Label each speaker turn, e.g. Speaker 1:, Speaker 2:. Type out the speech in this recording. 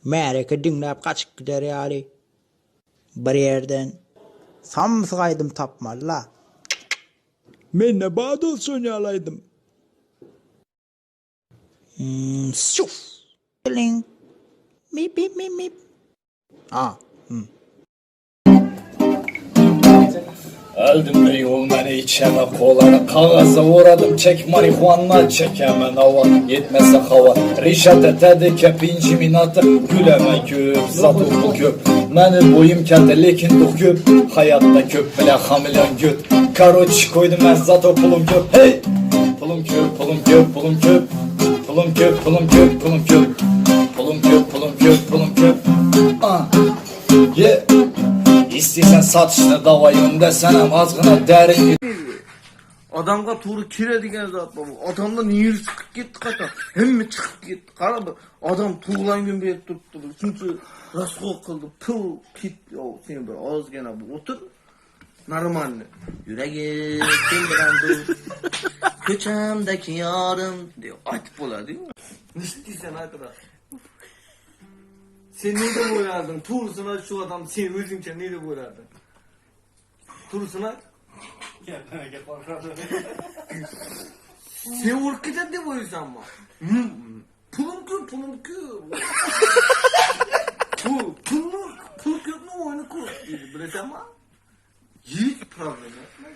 Speaker 1: Märeke dinläp kaçıp gider ýaly. Bir yerden samsygaýdym tapmalla. Men ne badal soňalaýdym. Şuf. Ling. Mip mip mip mip.
Speaker 2: Öldüm be yol məni içəmə qolara Qağaza uğradım çek marihuana Çekəmən hava yetməsə hava Rişat ətədi kəpinci minatı Güləmə köp zat bu köp Məni boyum kəldə lekin duh köp Hayatta köp bilə hamilən göt Karoç koydum mən zat o pulum köp Hey! Pulum köp pulum köp pulum köp Pulum köp pulum köp pulum köp Pulum köp pulum köp pulum köp Yeah! İstəyirsən satışını davayında sənəm azğına dərin
Speaker 3: Adamga tuğru kire digen zat bu. Adamdan yeri çıkıp gitti kata. Hem mi çıkıp gitti. Kara bu. Adam tuğulan gün bir tuttu. Çünkü rasko kıldı. Pıl kit. O sen böyle ağız gene bu. Otur. Narmanlı. Yüreği kimdirendu. Köçemdeki yarım diyor. Aytıp ola değil mi? Ne istiyorsan arkadaş. Sen neyde boyardın? Tuğrusuna şu adam sen özünce neyde boyardın? Tuğrusuna? Gel bakalım. Sen orkiden de boyuyorsan mı? Pulum kür. Pul kür ne oyunu kur. Bilesen mi? Hiç problem yapma.